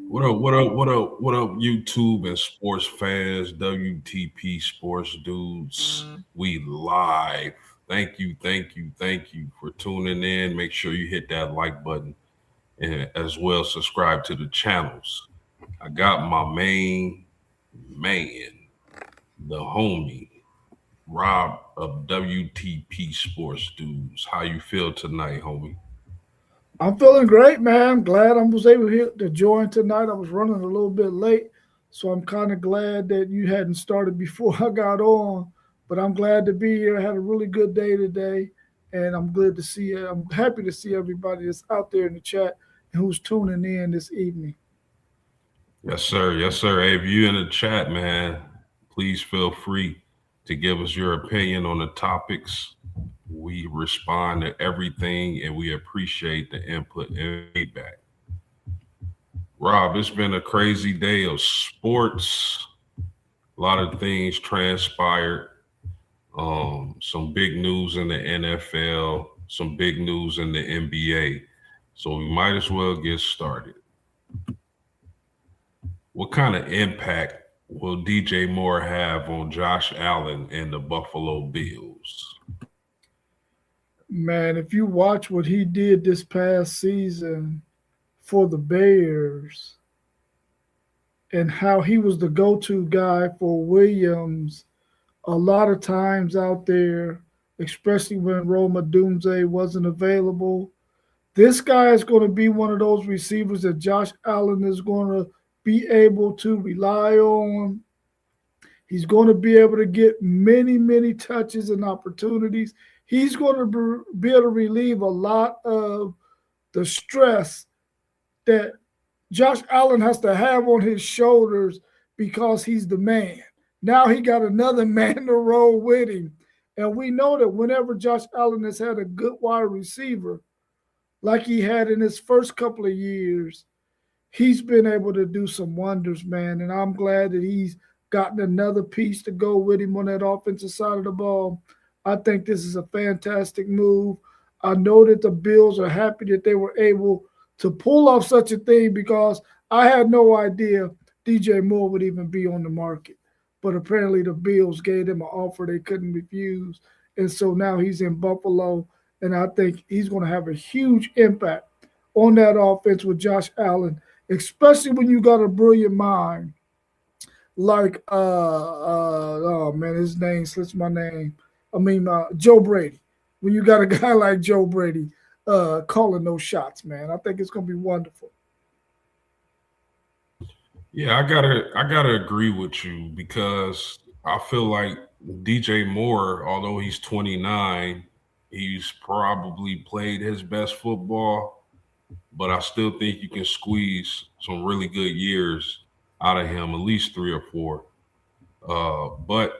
What up, what up, what up, what up, YouTube and sports fans, WTP sports dudes. We live. Thank you for tuning in. Make sure you hit that like button and as well subscribe to the channels. I got my main man, the homie, Rob of WTP Sports Dudes. How you feel tonight, homie? I'm feeling great, man. I'm glad I was able to join tonight. I was running a little bit late, so I'm kind of glad that you hadn't started before I got on. But I'm glad to be here. I had a really good day today, and I'm glad to see you. I'm happy to see everybody that's out there in the chat and who's tuning in this evening. Yes, sir. Yes, sir. Hey, if you in the chat, man, please feel free to give us your opinion on the topics. We respond to everything and we appreciate the input and feedback. Rob, it's been a crazy day of sports. A lot of things transpired. Some big news in the NFL, some big news in the NBA. So we might as well get started. What kind of impact will DJ Moore have on Josh Allen and the Buffalo Bills? Man, if you watch what he did this past season for the Bears and how he was the go-to guy for Williams a lot of times out there, especially when Roma Doomsday wasn't available. This guy is going to be one of those receivers that Josh Allen is going to be able to rely on. He's going to be able to get many, many touches and opportunities. He's going to be able to relieve a lot of the stress that Josh Allen has to have on his shoulders because he's the man. Now he got another man to roll with him. And we know that whenever Josh Allen has had a good wide receiver, like he had in his first couple of years, he's been able to do some wonders, man. And I'm glad that he's gotten another piece to go with him on that offensive side of the ball. I think this is a fantastic move. I know that the Bills are happy that they were able to pull off such a thing because I had no idea DJ Moore would even be on the market. But apparently the Bills gave him an offer they couldn't refuse. And so now he's in Buffalo. And I think he's going to have a huge impact on that offense with Josh Allen, especially when you got a brilliant mind like oh man, his name slips my name. Joe Brady. When you got a guy like Joe Brady calling those shots, man, I think it's gonna be wonderful. Yeah, I gotta agree with you because I feel like DJ Moore, although he's 29, he's probably played his best football, but I still think you can squeeze some really good years out of him, at least three or four. But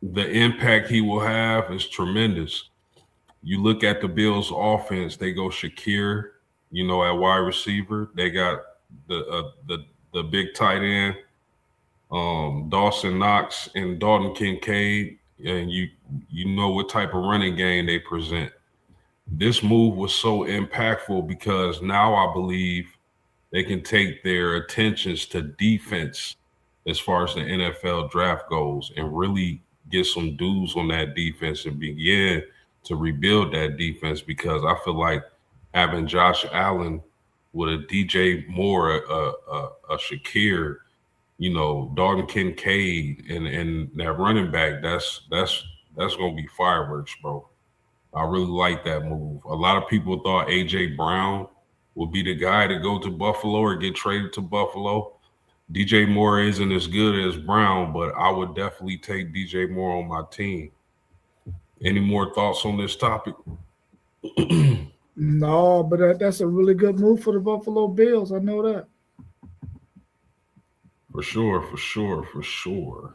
the impact he will have is tremendous. You look at the Bills' offense; they go Shakir, at wide receiver. They got the big tight end, Dawson Knox and Dalton Kincaid, and you know what type of running game they present. This move was so impactful because now I believe they can take their attentions to defense as far as the NFL draft goes and really get some dudes on that defense and begin to rebuild that defense because I feel like having Josh Allen with a DJ Moore, a Shakir, Dalton Kincaid and that running back, that's gonna be fireworks, bro. I really like that move. A lot of people thought AJ Brown would be the guy to go to Buffalo or get traded to Buffalo. DJ Moore isn't as good as Brown, but I would definitely take DJ Moore on my team. Any more thoughts on this topic? No, but that's a really good move for the Buffalo Bills. I know that. For sure, for sure, for sure.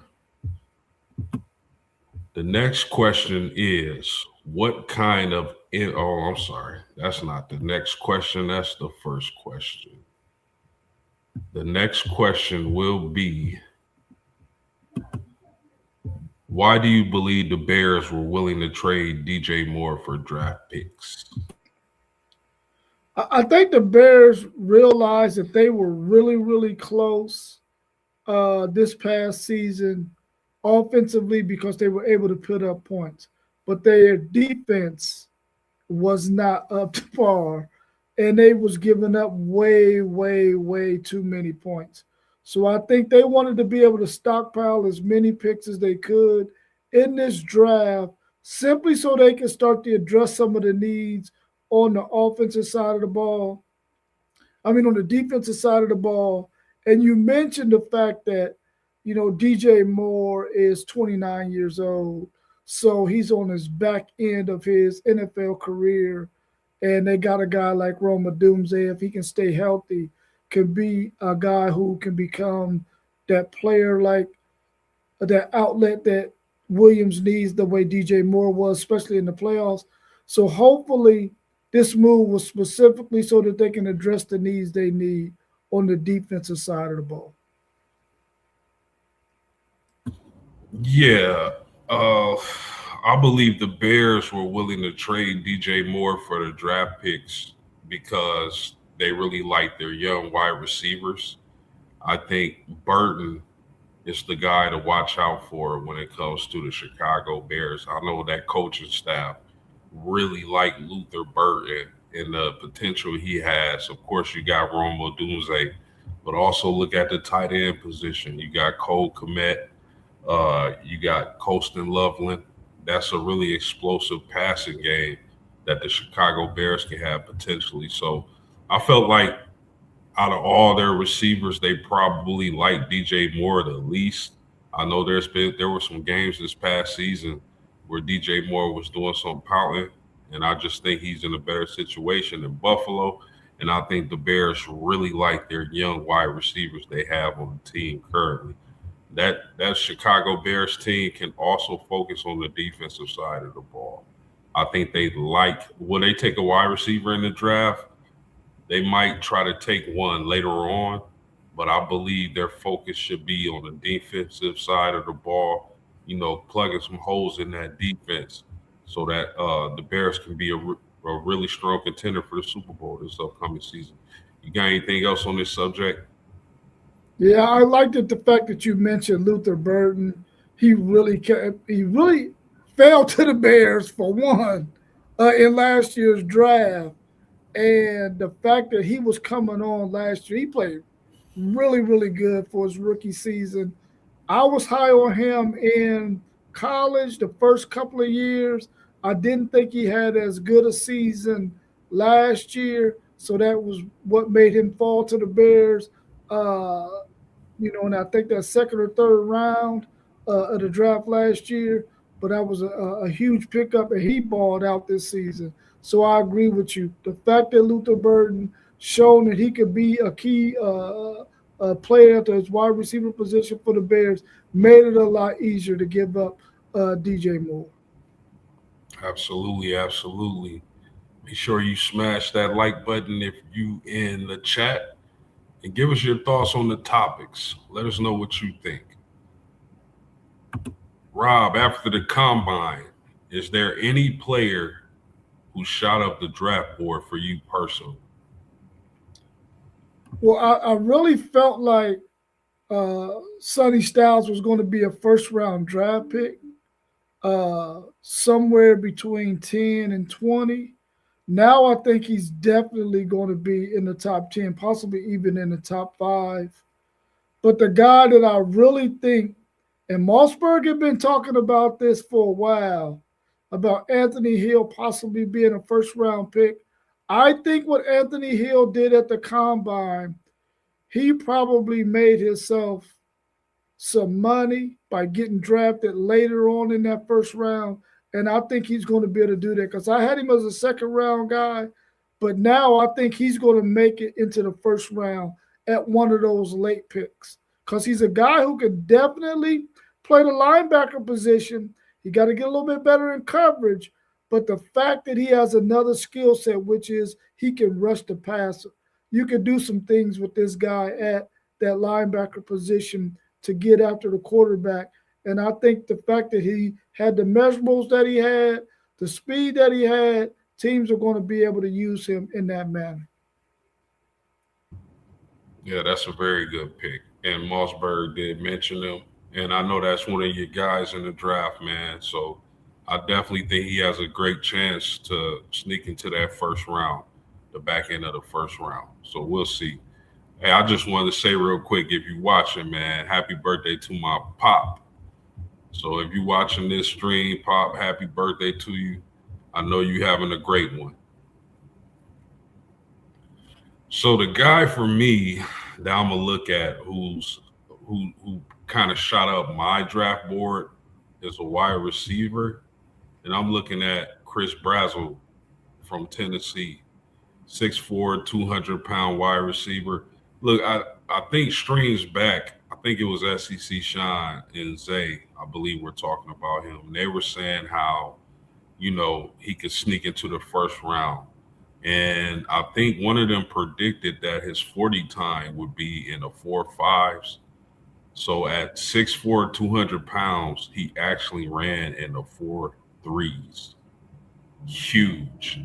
The next question is what kind of oh, I'm sorry. That's not the next question. That's the first question. The next question will be why do you believe the Bears were willing to trade DJ Moore for draft picks? I think the Bears realized that they were really, really close this past season offensively because they were able to put up points, but their defense was not up to par, and they was giving up way, way, way too many points. So I think they wanted to be able to stockpile as many picks as they could in this draft, simply so they can start to address some of the needs on the offensive side of the ball. I mean, on the defensive side of the ball. And you mentioned the fact that, DJ Moore is 29 years old. So he's on his back end of his NFL career. And they got a guy like Roma Doomsday, if he can stay healthy, could be a guy who can become that player like that outlet that Williams needs the way DJ Moore was, especially in the playoffs. So hopefully this move was specifically so that they can address the needs they need on the defensive side of the ball. Yeah, uh, I believe the Bears were willing to trade DJ Moore for the draft picks because they really like their young wide receivers. I think Burton is the guy to watch out for when it comes to the Chicago Bears. I know that coaching staff really like Luther Burton and the potential he has. Of course, you got Rome Odunze, but also look at the tight end position. You got Cole Komet, you got Colston Loveland. That's a really explosive passing game that the Chicago Bears can have potentially. So I felt like out of all their receivers, they probably like DJ Moore the least. I know there were some games this past season where DJ Moore was doing some pouting, and I just think he's in a better situation than Buffalo. And I think the Bears really like their young wide receivers they have on the team currently. That Chicago Bears team can also focus on the defensive side of the ball. I think they like when they take a wide receiver in the draft, they might try to take one later on, but I believe their focus should be on the defensive side of the ball, plugging some holes in that defense so that the Bears can be a really strong contender for the Super Bowl this upcoming season. You got anything else on this subject? Yeah, I liked it the fact that you mentioned Luther Burton. He really fell to the Bears for one in last year's draft. And the fact that he was coming on last year, he played really, really good for his rookie season. I was high on him in college the first couple of years. I didn't think he had as good a season last year, so that was what made him fall to the Bears. Uh, and I think that second or third round of the draft last year. But that was a huge pickup, and he balled out this season. So I agree with you. The fact that Luther Burden shown that he could be a key player at his wide receiver position for the Bears made it a lot easier to give up DJ Moore. Absolutely, absolutely. Be sure you smash that like button if you in the chat and give us your thoughts on the topics. Let us know what you think. Rob, after the combine, is there any player who shot up the draft board for you personally? Well, I really felt like Sonny Styles was going to be a first round draft pick, somewhere between 10 and 20. Now I think he's definitely going to be in the top 10, possibly even in the top five. But the guy that I really think, and Mossberg had been talking about this for a while, about Anthony Hill possibly being a first round pick. I think what Anthony Hill did at the combine, he probably made himself some money by getting drafted later on in that first round. And I think he's going to be able to do that because I had him as a second round guy, but now I think he's going to make it into the first round at one of those late picks because he's a guy who can definitely play the linebacker position. He got to get a little bit better in coverage, but the fact that he has another skill set, which is he can rush the passer, you can do some things with this guy at that linebacker position to get after the quarterback. And I think the fact that he had the measurables that he had, the speed that he had, teams are going to be able to use him in that manner. Yeah, that's a very good pick. And Mossberg did mention him. And I know that's one of your guys in the draft, man. So I definitely think he has a great chance to sneak into that first round, the back end of the first round. So we'll see. Hey, I just wanted to say real quick, if you're watching, man, happy birthday to my pop. So if you're watching this stream, pop, happy birthday to you. I know you having a great one. So the guy for me that I'm gonna look at who kind of shot up my draft board is a wide receiver, and I'm looking at Chris Brazzell from Tennessee, 6'4", 200-pound wide receiver. Look, I think Streams back. I think it was SEC Shine and Zay. I believe we're talking about him. And they were saying how he could sneak into the first round. And I think one of them predicted that his 40 time would be in the 4.5s. So at 6'4", 200 pounds, he actually ran in the 4.3s. Huge.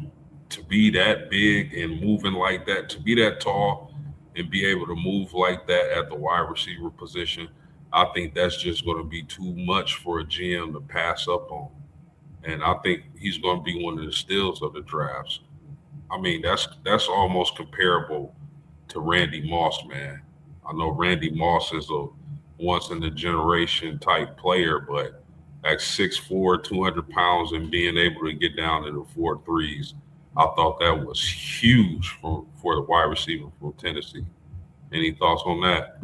To be that big and moving like that, to be that tall and be able to move like that at the wide receiver position, I think that's just going to be too much for a GM to pass up on. And I think he's going to be one of the steals of the drafts. I mean, that's almost comparable to Randy Moss, man. I know Randy Moss is a once in a generation type player, but at 6'4", 200 pounds and being able to get down in the 4.3s, I thought that was huge for the wide receiver from Tennessee. Any thoughts on that?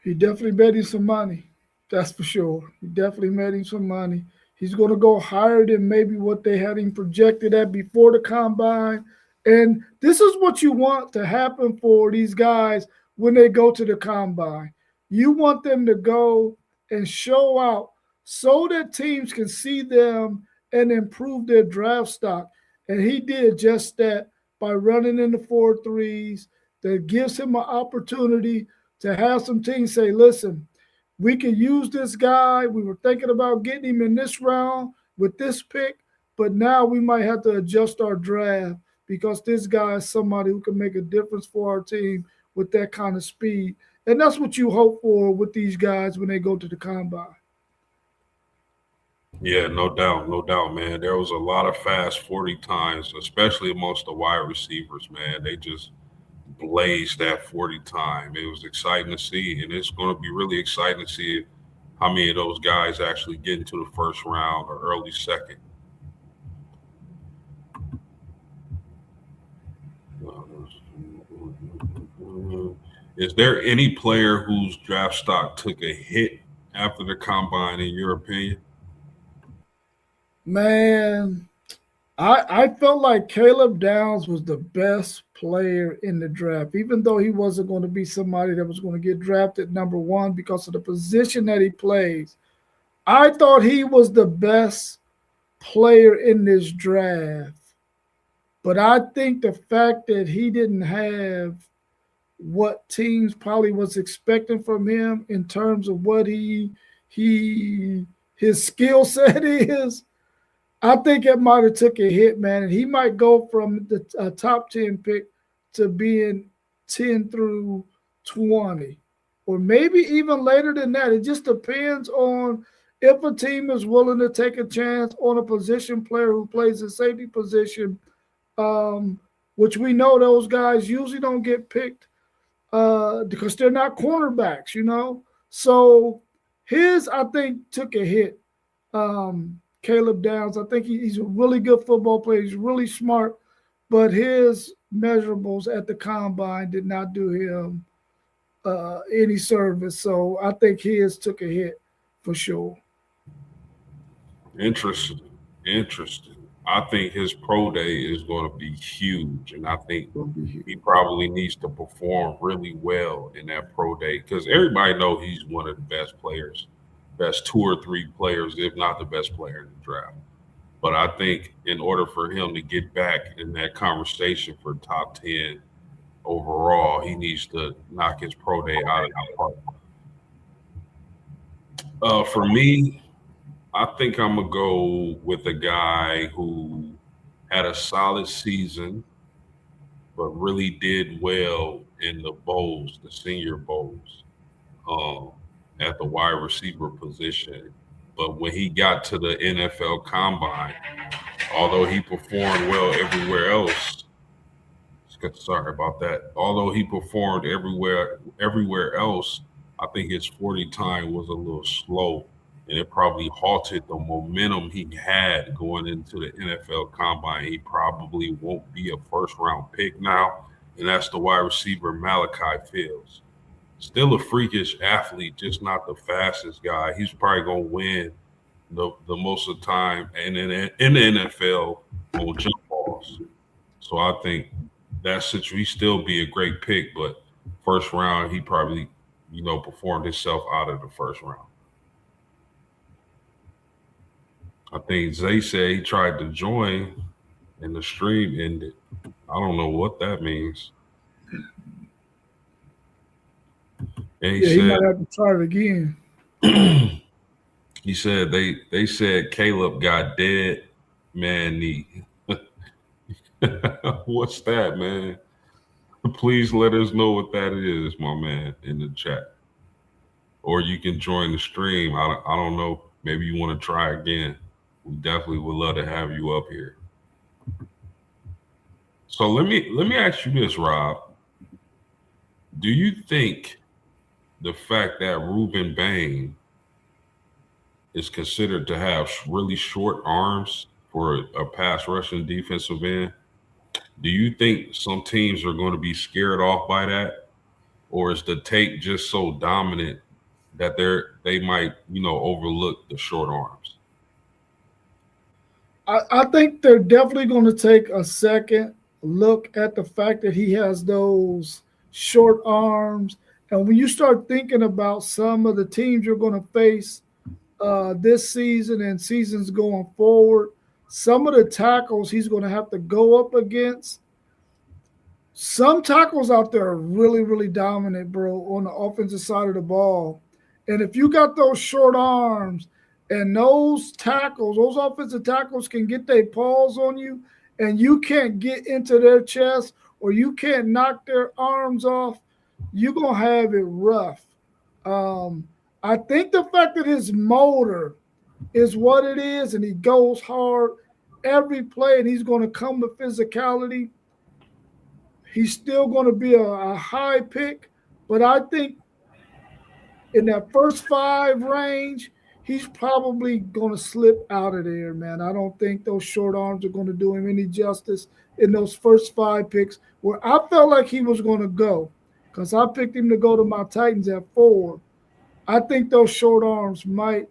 He definitely made him some money. That's for sure. He definitely made him some money. He's going to go higher than maybe what they had him projected at before the combine. And this is what you want to happen for these guys when they go to the combine. You want them to go and show out so that teams can see them and improve their draft stock. And he did just that by running in the 4.3s. That gives him an opportunity to have some teams say, listen, we can use this guy. We were thinking about getting him in this round with this pick, but now we might have to adjust our draft because this guy is somebody who can make a difference for our team with that kind of speed. And that's what you hope for with these guys when they go to the combine. Yeah, no doubt, man. There was a lot of fast 40 times, especially amongst the wide receivers, man. They just blazed that 40 time. It was exciting to see, and it's going to be really exciting to see how many of those guys actually get into the first round or early second. Is there any player whose draft stock took a hit after the combine, in your opinion? Man, I felt like Caleb Downs was the best player in the draft, even though he wasn't going to be somebody that was going to get drafted number one because of the position that he plays. I thought he was the best player in this draft. But I think the fact that he didn't have what teams probably was expecting from him in terms of what he his skill set is, I think it might have took a hit, man, and he might go from the top 10 pick to being 10 through 20, or maybe even later than that. It just depends on if a team is willing to take a chance on a position player who plays the safety position, which we know those guys usually don't get picked because they're not cornerbacks. So his, I think, took a hit. Caleb Downs, I think he's a really good football player. He's really smart, but his measurables at the combine did not do him any service. So I think his took a hit for sure. Interesting. Interesting. I think his pro day is going to be huge, and I think he probably needs to perform really well in that pro day because everybody knows he's one of the best players, best two or three players, if not the best player in the draft. But I think in order for him to get back in that conversation for top 10 overall, he needs to knock his pro day out of the park. For me, I think I'm gonna go with a guy who had a solid season, but really did well in the bowls, the senior bowls, um, at the wide receiver position. But when he got to the NFL Combine, although he performed well everywhere else, sorry about that. Although he performed everywhere else, I think his 40 time was a little slow, and it probably halted the momentum he had going into the NFL Combine. He probably won't be a first round pick now, and that's the wide receiver Malachi Fields. Still a freakish athlete, just not the fastest guy. He's probably gonna win the most of the time and in the NFL on jump balls. So I think that situation he still be a great pick, but first round he probably performed himself out of the first round. I think Zay said he tried to join and the stream ended. I don't know what that means. And he Yeah, he said might have to try it again. he said they said Caleb got dead man knee. What's that, man? Please let us know what that is, my man, in the chat. Or you can join the stream. I don't know. Maybe you want to try again. We definitely would love to have you up here. So let me ask you this, Rob. Do you think the fact that Ruben Bain is considered to have really short arms for a pass rushing defensive end, do you think some teams are going to be scared off by that? Or is the tape just so dominant that they might, overlook the short arms? I think they're definitely going to take a second look at the fact that he has those short arms. And when you start thinking about some of the teams you're going to face this season and seasons going forward, some of the tackles he's going to have to go up against. Some tackles out there are really, really dominant, bro, on the offensive side of the ball. And if you got those short arms and those tackles, those offensive tackles can get their paws on you and you can't get into their chest or you can't knock their arms off, you're going to have it rough. I think the fact that his motor is what it is and he goes hard every play and he's going to come with physicality, he's still going to be a high pick. But I think in that first five range, he's probably going to slip out of there, man. I don't think those short arms are going to do him any justice in those first five picks where I felt like he was going to go because I picked him to go to my Titans at 4. I think those short arms might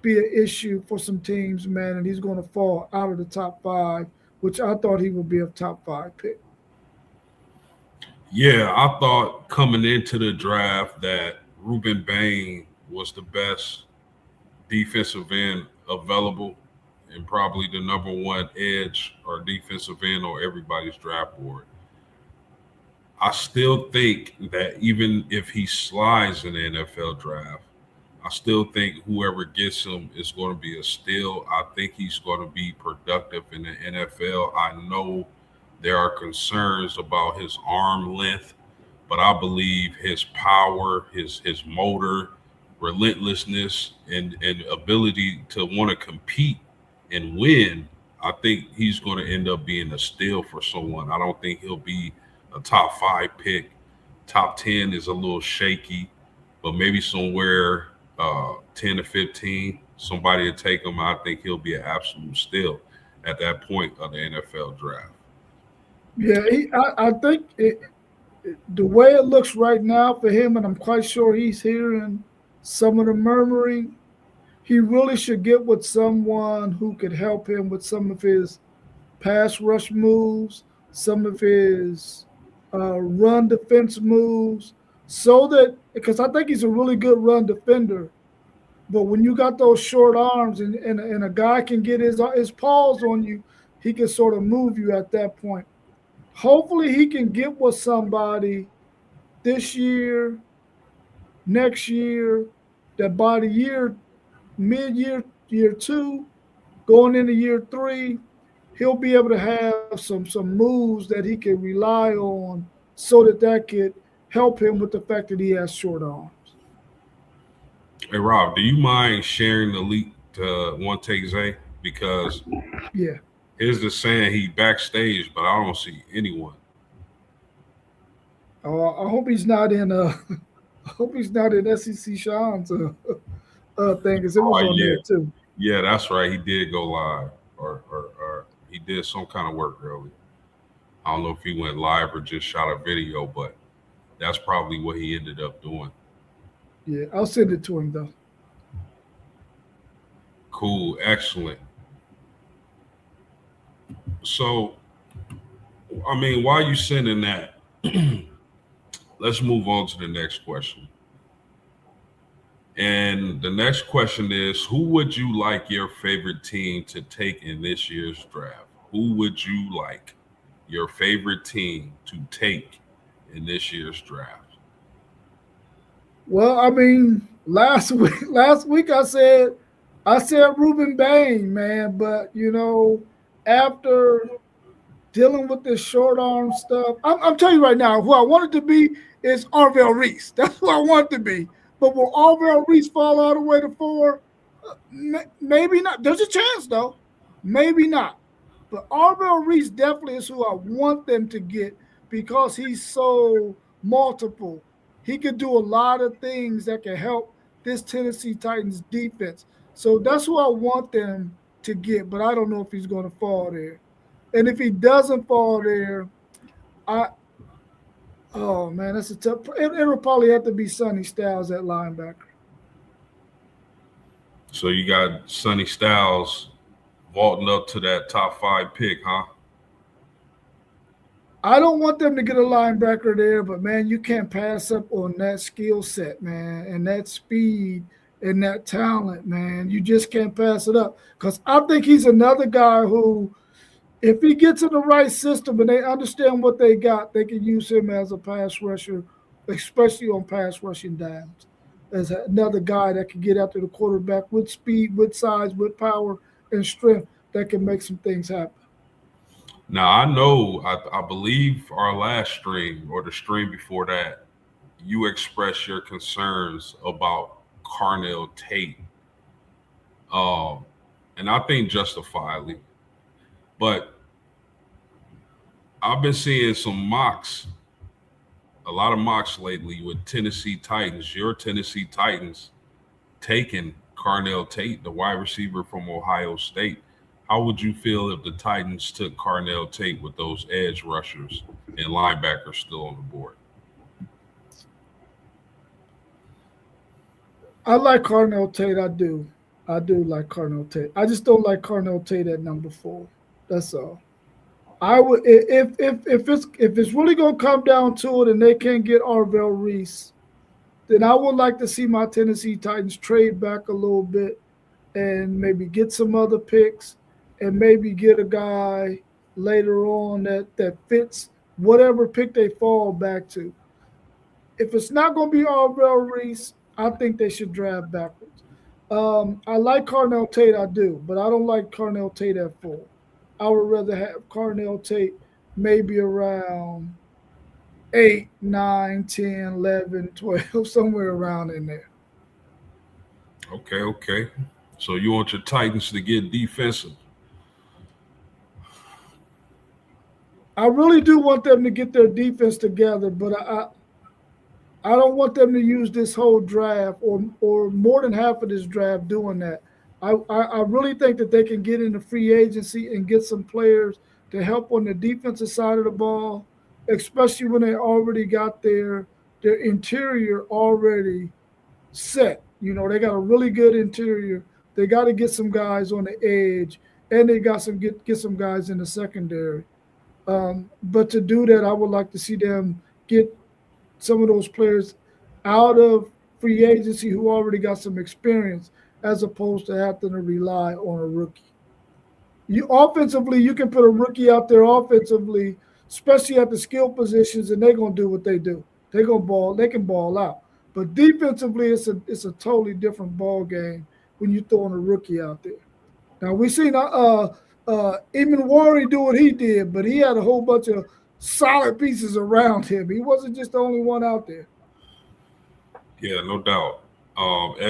be an issue for some teams, man, and he's going to fall out of the top 5, which I thought he would be a top 5 pick. Yeah, I thought coming into the draft that Ruben Bain was the best defensive end available and probably the number one edge or defensive end on everybody's draft board. I still think that even if he slides in the NFL draft, I still think whoever gets him is going to be a steal. I think he's going to be productive in the NFL. I know there are concerns about his arm length, but I believe his power, his motor, relentlessness, and ability to want to compete and win, I think he's going to end up being a steal for someone. I don't think he'll be a top 5 pick. Top 10 is a little shaky, but maybe somewhere 10 to 15, somebody to take him. I think he'll be an absolute steal at that point of the NFL draft. Yeah, I think the way it looks right now for him, and I'm quite sure he's hearing some of the murmuring, he really should get with someone who could help him with some of his pass rush moves, some of his run defense moves, so that because I think he's a really good run defender. But when you got those short arms and a guy can get his paws on you, he can sort of move you at that point. Hopefully he can get with somebody this year, next year, that by the year year two, going into year three, he'll be able to have some moves that he can rely on so that could help him with the fact that he has short arms. Hey Rob, do you mind sharing the leak to One Take Zay? Because Yeah. here's the saying he backstage, but I don't see anyone. I hope he's not in I hope he's not in SEC Sean's thing because it was Oh on yeah, there too. yeah, that's right. He did go live, or he did some kind of work early. I don't know if he went live or just shot a video, but that's probably what he ended up doing. Yeah, I'll send it to him though. Cool, excellent. So, I mean, while you sending that, let's move on to the next question. And the next question is, who would you like your favorite team to take in this year's draft? Who would you like your favorite team to take in this year's draft? Well, I mean, last week I said Ruben Bain, man, but after dealing with this short arm stuff, I'm telling you right now, who I wanted to be is Arvell Reese. That's who I want to be. But will Arvell Reese fall all the way to four? Maybe not. There's a chance though. Maybe not. But Arvell Reese definitely is who I want them to get because he's so multiple. He could do a lot of things that can help this Tennessee Titans defense. So that's who I want them to get, but I don't know if he's going to fall there. And if he doesn't fall there, I oh man, that's a tough. It'll probably have to be Sonny Styles at linebacker. So you got Sonny Styles vaulting up to that top five pick, huh? I don't want them to get a linebacker there, but man, you can't pass up on that skill set, man, and that speed and that talent, man. You just can't pass it up because I think he's another guy who, if he gets in the right system and they understand what they got, they can use him as a pass rusher, especially on pass rushing downs. As another guy that can get after the quarterback with speed, with size, with power and strength that can make some things happen. Now I know, I believe our last stream or the stream before that, you expressed your concerns about Carnell Tate, um, and I think justifiably. But I've been seeing some mocks, a lot of mocks lately with Tennessee Titans, your Tennessee Titans taking Carnell Tate, the wide receiver from Ohio State. How would you feel if the Titans took Carnell Tate with those edge rushers and linebackers still on the board? I like Carnell Tate. I do. I do like Carnell Tate. I just don't like Carnell Tate at number four. That's all. I would if it's really gonna come down to it and they can't get Arvell Reese, then I would like to see my Tennessee Titans trade back a little bit and maybe get some other picks and maybe get a guy later on that fits whatever pick they fall back to. If it's not going to be Arvell Reese, I think they should draft backwards. I like Carnell Tate, I do, but I don't like Carnell Tate at four. I would rather have Carnell Tate maybe around 8, 9, 10, 11, 12, somewhere around in there. Okay, okay. So you want your Titans to get defensive? I really do want them to get their defense together, but I don't want them to use this whole draft or more than half of this draft doing that. I really think that they can get into free agency and get some players to help on the defensive side of the ball, especially when they already got their interior already set. They got a really good interior. They got to get some guys on the edge, and they got some get some guys in the secondary. But to do that, I would like to see them get some of those players out of free agency who already got some experience, as opposed to having to rely on a rookie. You offensively, you can put a rookie out there offensively, especially at the skill positions, and they're gonna do what they do. They're gonna ball. They can ball out. But defensively, it's a totally different ball game, when you're throwing a rookie out there. Now we seen Eamon Warren do what he did, but he had a whole bunch of solid pieces around him. He wasn't just the only one out there. Yeah, no doubt.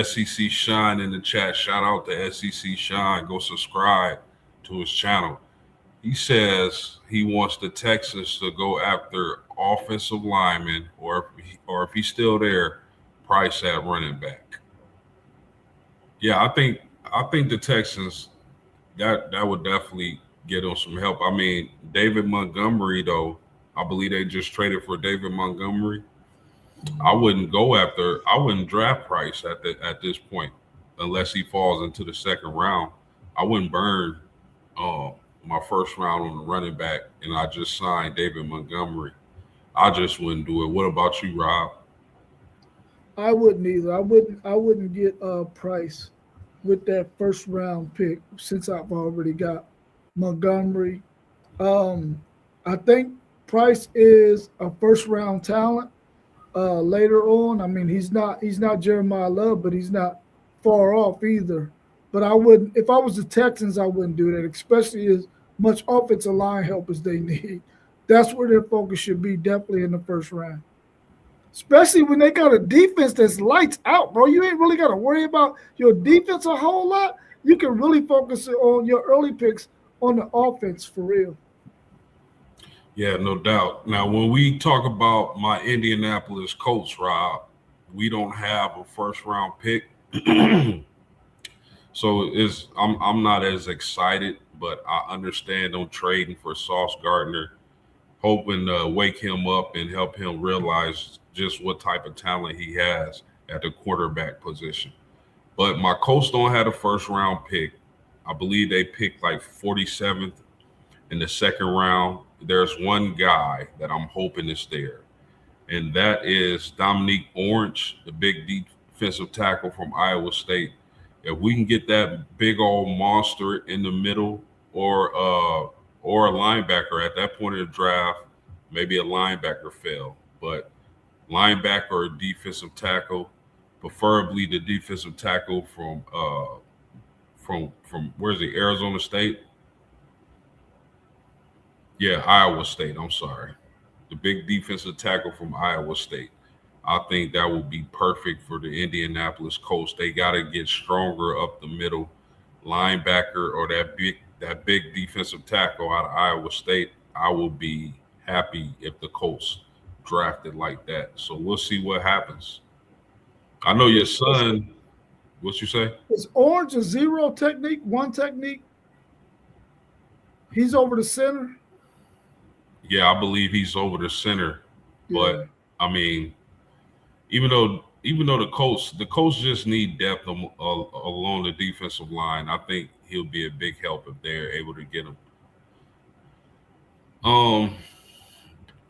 SEC Shine in the chat. Shout out to SEC Shine. Go subscribe to his channel. He says he wants the Texans to go after offensive linemen, or if he's still there, Price at running back. Yeah, I think the Texans that would definitely get them some help. I mean, David Montgomery though, I believe they just traded for David Montgomery. I wouldn't draft Price at this point unless he falls into the second round. I wouldn't burn uh, my first round on the running back and I just signed David Montgomery. I just wouldn't do it. What about you, Rob? I wouldn't either. I wouldn't get Price with that first round pick since I've already got Montgomery. Um, I think Price is a first round talent. Later on, I mean, he's not Jeremiah Love, but he's not far off either. But I wouldn't if I was the Texans, I wouldn't do that, especially as much offensive line help as they need. That's where their focus should be, definitely in the first round. Especially when they got a defense that's lights out, bro. You ain't really got to worry about your defense a whole lot. You can really focus on your early picks on the offense for real. Yeah, no doubt. Now, when we talk about my Indianapolis Colts, Rob, we don't have a first round pick. So I'm not as excited, but I understand them trading for Sauce Gardner, hoping to wake him up and help him realize just what type of talent he has at the quarterback position. But my Colts don't have a first round pick. I believe they picked like 47th in the second round. There's one guy that I'm hoping is there, and that is Dominique Orange, the big defensive tackle from Iowa State. If we can get that big old monster in the middle, or a linebacker at that point in the draft, maybe a linebacker fell, but linebacker or defensive tackle, preferably the defensive tackle from where's it, Arizona State? Yeah, Iowa State. I'm sorry, the big defensive tackle from Iowa State. I think that would be perfect for the Indianapolis Colts. They got to get stronger up the middle, linebacker or that big defensive tackle out of Iowa State. I will be happy if the Colts drafted like that. So we'll see what happens. I know your son. What you say? Is Orange a zero technique, one technique? He's over the center. Yeah, I believe he's over the center, Yeah. but I mean, even though the Colts just need depth along the defensive line. I think he'll be a big help if they're able to get him. Um,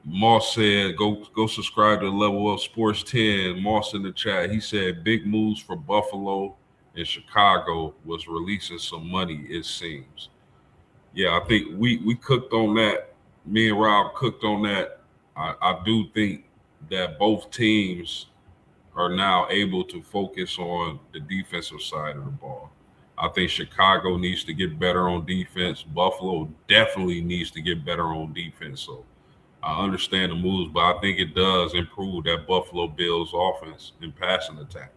Moss said, "Go subscribe to Level Up Sports 10." Moss in the chat, he said, "Big moves for Buffalo and Chicago was releasing some money. It seems." Yeah, I think we cooked on that. Me and Rob cooked on that. I do think that both teams are now able to focus on the defensive side of the ball. I think Chicago needs to get better on defense. Buffalo definitely needs to get better on defense. So I understand the moves, but I think it does improve that Buffalo Bills offense and passing attack.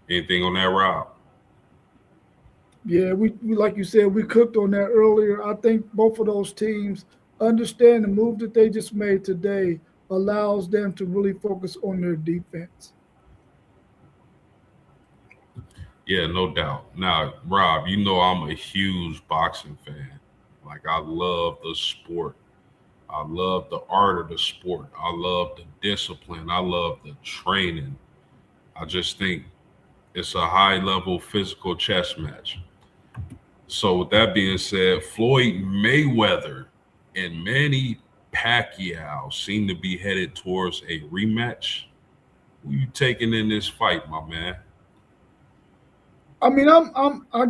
Anything on that, Rob? Yeah, we like you said, we cooked on that earlier. I think both of those teams understand the move that they just made today allows them to really focus on their defense. Yeah, no doubt. Now, Rob, you know I'm a huge boxing fan. Like I love the sport. I love the art of the sport. I love the discipline. I love the training. I just think it's a high level physical chess match. So, with that being said, Floyd Mayweather and Manny Pacquiao seem to be headed towards a rematch. Who you taking in this fight, my man? I mean, I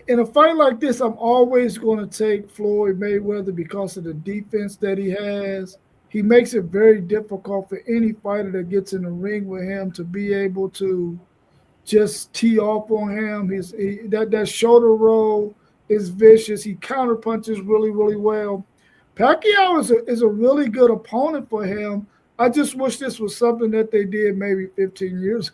in a fight like this, I'm always going to take Floyd Mayweather because of the defense that he has. He makes it very difficult for any fighter that gets in the ring with him to be able to just tee off on him. That shoulder roll is vicious. He counter punches really, really well. Pacquiao is a really good opponent for him. I just wish this was something that they did maybe 15 years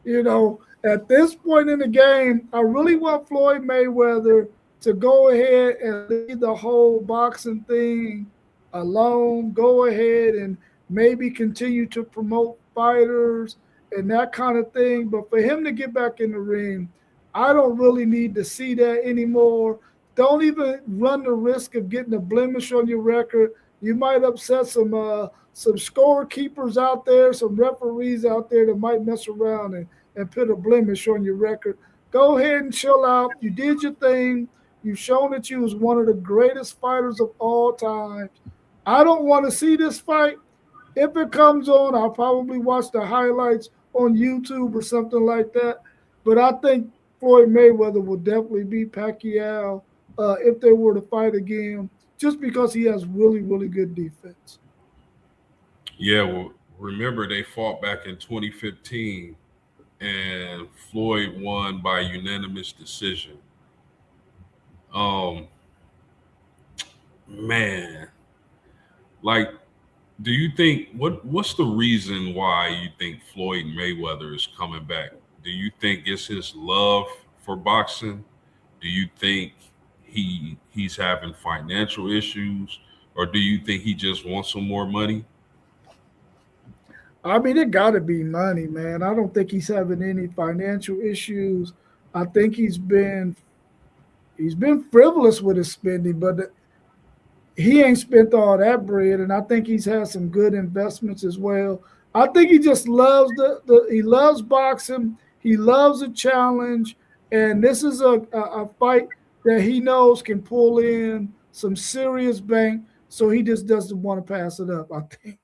ago. At this point in the game, I really want Floyd Mayweather to go ahead and leave the whole boxing thing alone. Go ahead and maybe continue to promote fighters and that kind of thing. But for him to get back in the ring, I don't really need to see that anymore. Don't even run the risk of getting a blemish on your record. You might upset some scorekeepers out there, some referees out there that might mess around and put a blemish on your record. Go ahead and chill out. You did your thing. You've shown that you was one of the greatest fighters of all time. I don't want to see this fight. If it comes on, I'll probably watch the highlights on YouTube or something like that. But I think Floyd Mayweather will definitely beat Pacquiao if they were to fight again, just because he has really, really good defense. Yeah, well, remember they fought back in 2015 and Floyd won by unanimous decision. Um, man, like, do you think what's the reason why you think Floyd Mayweather is coming back? Do you think it's his love for boxing? Do you think he's having financial issues, or do you think he just wants some more money? I mean, it got to be money, man. I don't think he's having any financial issues. I think he's been frivolous with his spending, but he ain't spent all that bread, and I think he's had some good investments as well. I think he just loves he loves boxing. He loves a challenge, and this is a fight that he knows can pull in some serious bank. So he just doesn't want to pass it up, I think.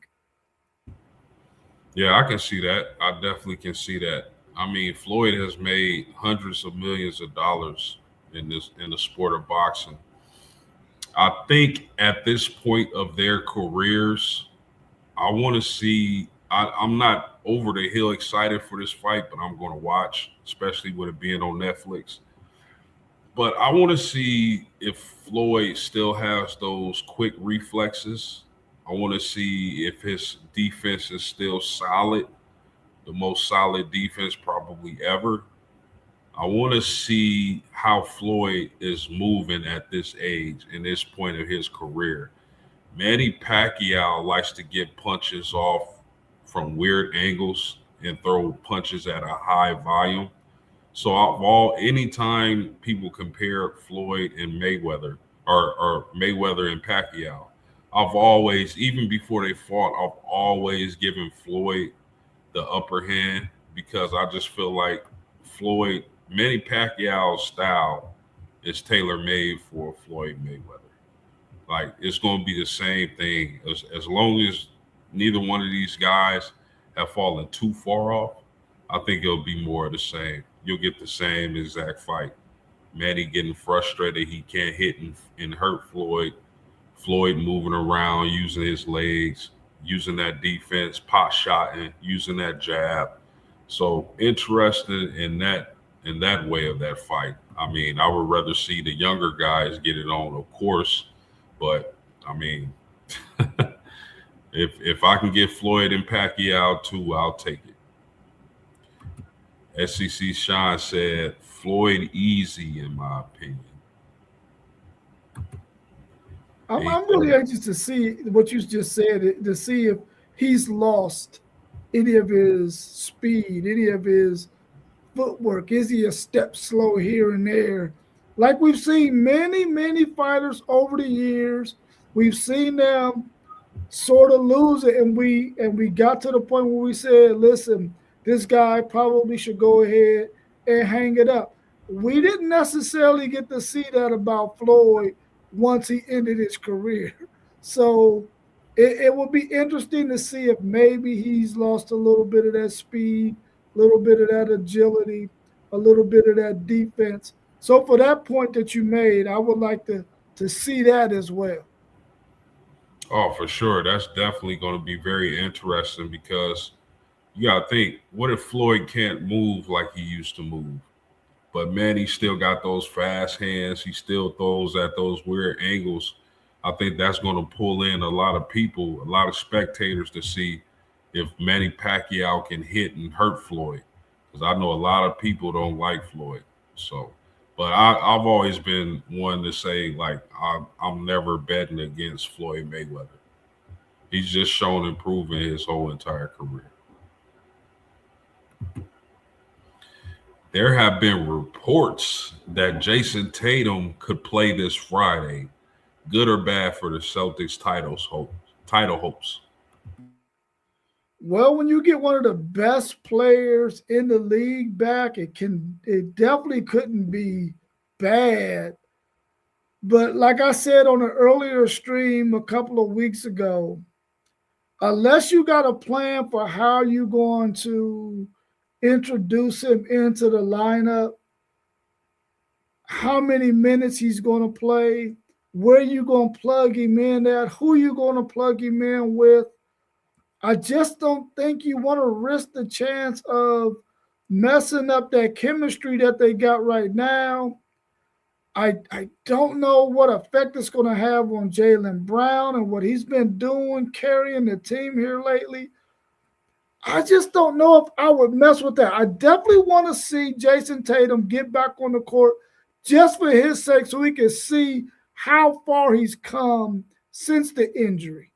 Yeah, I can see that. I definitely can see that. I mean, Floyd has made hundreds of millions of dollars in the sport of boxing. I think at this point of their careers, I want to see. I'm not over the hill excited for this fight, but I'm going to watch, especially with it being on Netflix. But I want to see if Floyd still has those quick reflexes. I want to see if his defense is still solid, the most solid defense probably ever. I want to see how Floyd is moving at this age and this point of his career. Manny Pacquiao likes to get punches off from weird angles and throw punches at a high volume. So of all anytime people compare Floyd and Mayweather or Mayweather and Pacquiao, I've always, even before they fought, I've always given Floyd the upper hand because I just feel like Manny Pacquiao's style is tailor made for Floyd Mayweather. Like it's going to be the same thing as long as neither one of these guys have fallen too far off. I think it'll be more of the same. You'll get the same exact fight. Manny getting frustrated, he can't hit and hurt Floyd. Floyd moving around, using his legs, using that defense, pot shotting, using that jab. So interested in that way of that fight. I mean, I would rather see the younger guys get it on, of course, but I mean, if I can get Floyd and Pacquiao too, I'll take it. SEC Sean said Floyd easy in my opinion. I'm Eight. really anxious to see what you just said, to see if he's lost any of his speed, any of his footwork. Is he a step slow here and there? Like we've seen many, many fighters over the years, we've seen them sort of lose it, and we got to the point where we said, listen, this guy probably should go ahead and hang it up. We didn't necessarily get to see that about Floyd once he ended his career. So it will be interesting to see if maybe he's lost a little bit of that speed, a little bit of that agility, a little bit of that defense. So for that point that you made, I would like to see that as well. Oh, for sure. That's definitely going to be very interesting because You gotta think, what if Floyd can't move like he used to move? But man, he still got those fast hands. He still throws at those weird angles. I think that's going to pull in a lot of people, a lot of spectators to see if Manny Pacquiao can hit and hurt Floyd. Because I know a lot of people don't like Floyd. So, but I've always been one to say like I'm never betting against Floyd Mayweather. He's just shown and proven his whole entire career. There have been reports that Jason Tatum could play this Friday. Good or bad for the Celtics title hopes. Well, when you get one of the best players in the league back, it definitely couldn't be bad. But like I said on an earlier stream a couple of weeks ago, unless you got a plan for how you're going to introduce him into the lineup, how many minutes he's going to play, where you going to plug him in at, who you going to plug him in with, I just don't think you want to risk the chance of messing up that chemistry that they got right now. I don't know what effect it's going to have on Jalen Brown and what he's been doing carrying the team here lately. I just don't know if I would mess with that. I definitely want to see Jason Tatum get back on the court just for his sake so we can see how far he's come since the injury.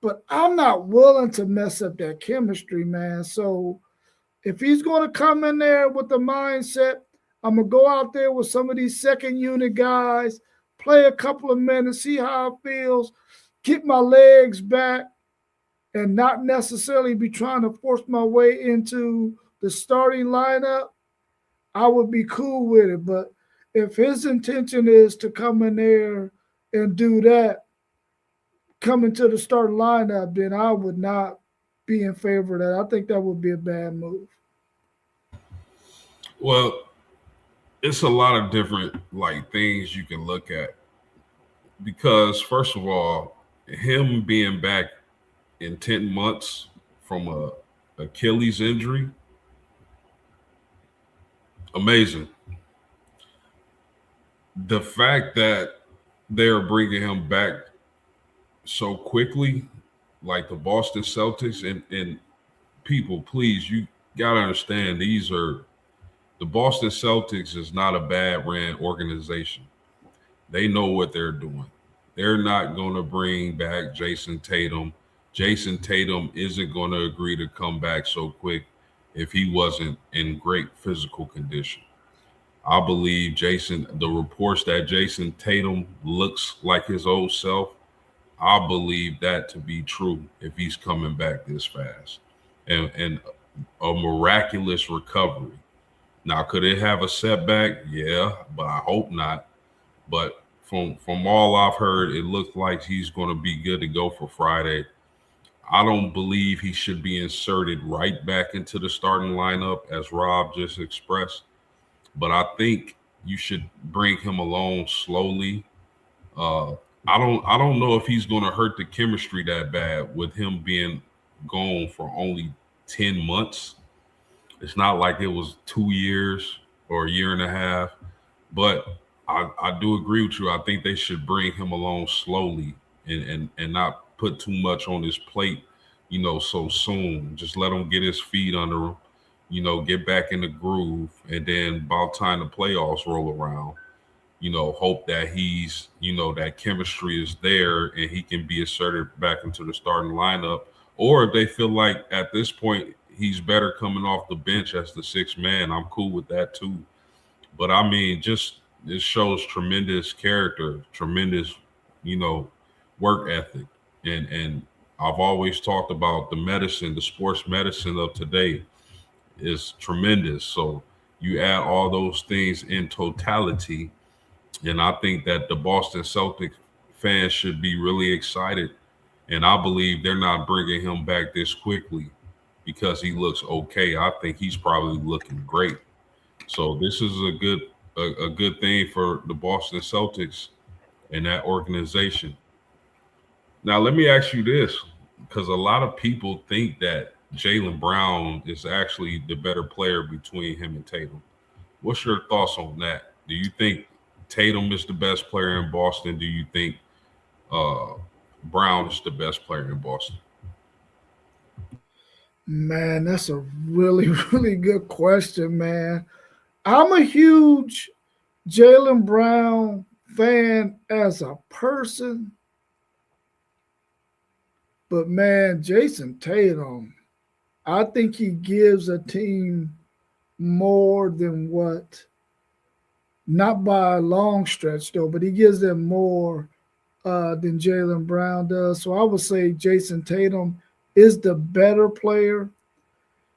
But I'm not willing to mess up that chemistry, man. So if he's going to come in there with the mindset, I'm going to go out there with some of these second unit guys, play a couple of minutes, see how it feels, get my legs back, and not necessarily be trying to force my way into the starting lineup, I would be cool with it. But if his intention is to come in there and do that, come into the starting lineup, then I would not be in favor of that. I think that would be a bad move. Well, it's a lot of different like things you can look at because first of all, him being back in 10 months from a Achilles injury, amazing. The fact that they're bringing him back so quickly, like the Boston Celtics, and people, please, you gotta understand these are the Boston Celtics is not a bad ran organization. They know what they're doing. They're not going to bring back Jason Tatum. Jason Tatum isn't going to agree to come back so quick if he wasn't in great physical condition. I believe the reports that Jason Tatum looks like his old self, I believe that to be true if he's coming back this fast. And a miraculous recovery. Now, could it have a setback? Yeah, but I hope not. But from all I've heard, it looks like he's going to be good to go for Friday. I don't believe he should be inserted right back into the starting lineup, as Rob just expressed. But I think you should bring him along slowly. Uh, I don't know if he's going to hurt the chemistry that bad with him being gone for only 10 months. It's not like it was 2 years or a year and a half. But I do agree with you. I think they should bring him along slowly and not put too much on his plate, so soon. Just let him get his feet under him, get back in the groove. And then about time the playoffs roll around, hope that that chemistry is there and he can be asserted back into the starting lineup. Or if they feel like at this point he's better coming off the bench as the sixth man, I'm cool with that too. But I mean, just it shows tremendous character, tremendous, you know, work ethic. And I've always talked about the sports medicine of today is tremendous. So you add all those things in totality, and I think that the Boston Celtics fans should be really excited. And I believe they're not bringing him back this quickly because he looks okay. I think he's probably looking great. So this is a good thing for the Boston Celtics and that organization. Now let me ask you this, because a lot of people think that Jalen Brown is actually the better player between him and Tatum. What's your thoughts on that? Do you think Tatum is the best player in Boston? Do you think uh, Brown is the best player in Boston? Man, that's a really, really good question, man. I'm a huge Jalen Brown fan as a person, but man, Jason Tatum, I think he gives a team more than what, not by a long stretch though, but he gives them more than Jalen Brown does. So I would say Jason Tatum is the better player.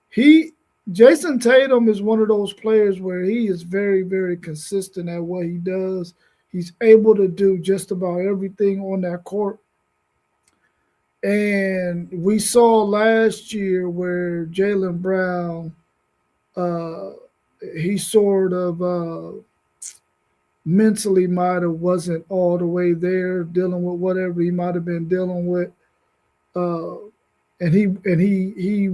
He Jason Tatum is one of those players where he is very, very consistent at what he does. He's able to do just about everything on that court. And we saw last year where Jalen Brown, uh, he sort of mentally might have wasn't all the way there, dealing with whatever he might have been dealing with, uh, and he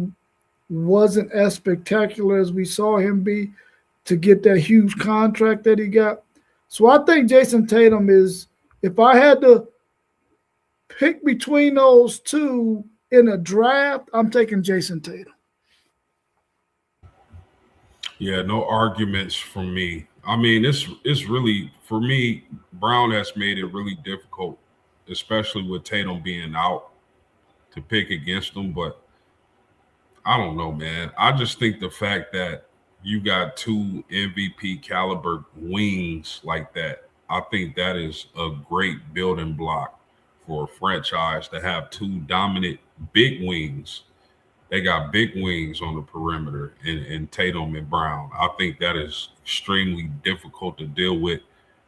wasn't as spectacular as we saw him be to get that huge contract that he got. So I think Jason Tatum is, if I had to pick between those two in a draft, I'm taking Jason Tatum. Yeah, no arguments from me. I mean, it's really for me. Brown has made it really difficult, especially with Tatum being out, to pick against him. But I don't know, man. I just think the fact that you got two MVP caliber wings like that, I think that is a great building block for a franchise to have two dominant big wings. They got big wings on the perimeter in Tatum and Brown. I think that is extremely difficult to deal with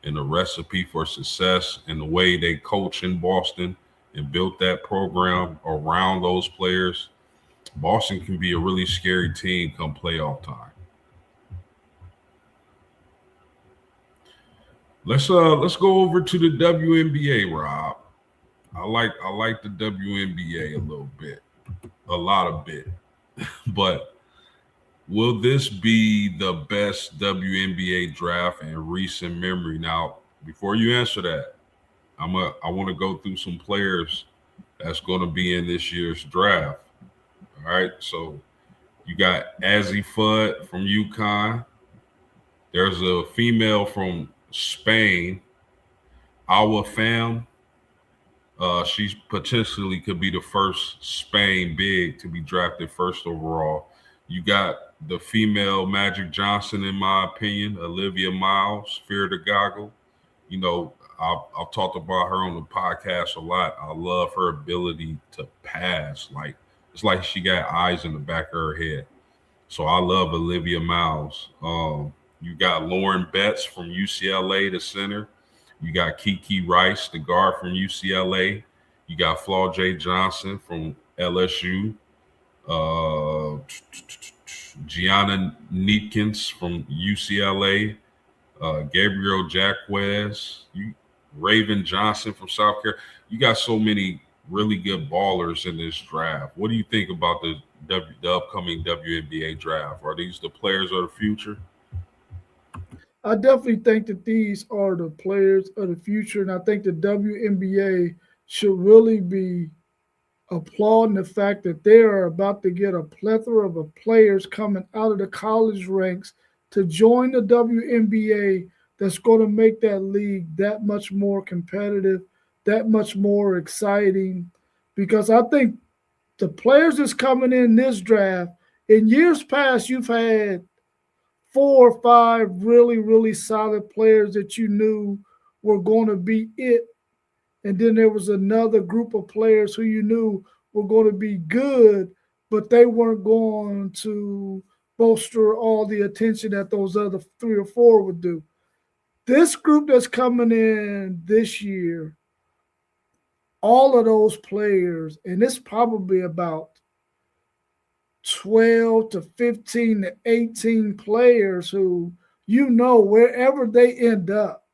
in a recipe for success and the way they coach in Boston and built that program around those players. Boston can be a really scary team come playoff time. Let's go over to the WNBA, Rob. I like the WNBA a little bit, a lot of bit. But will this be the best WNBA draft in recent memory? Now, before you answer that, I want to go through some players that's going to be in this year's draft. All right, so you got Azzy Fudd from UConn. There's a female from Spain, Awa Fam. She potentially could be the first Spain big to be drafted first overall. You got the female Magic Johnson, in my opinion, Olivia Miles, Fear the Goggle. You know, I've talked about her on the podcast a lot. I love her ability to pass. Like it's like she got eyes in the back of her head. So I love Olivia Miles. You got Lauren Betts from UCLA, the center. You got Kiki Rice, the guard from UCLA. You got Flaw J. Johnson from LSU. Uh, Gianna Neatkins from UCLA. Gabriel Jacquez. Raven Johnson from South Carolina. You got so many really good ballers in this draft. What do you think about the upcoming WNBA draft? Are these the players of the future? I definitely think that these are the players of the future, and I think the WNBA should really be applauding the fact that they are about to get a plethora of players coming out of the college ranks to join the WNBA that's going to make that league that much more competitive, that much more exciting. Because I think the players that's coming in this draft, in years past, you've had 4 or 5 really, really solid players that you knew were going to be it. And then there was another group of players who you knew were going to be good, but they weren't going to bolster all the attention that those other 3 or 4 would do. This group that's coming in this year, all of those players, and it's probably about 12 to 15 to 18 players who, wherever they end up,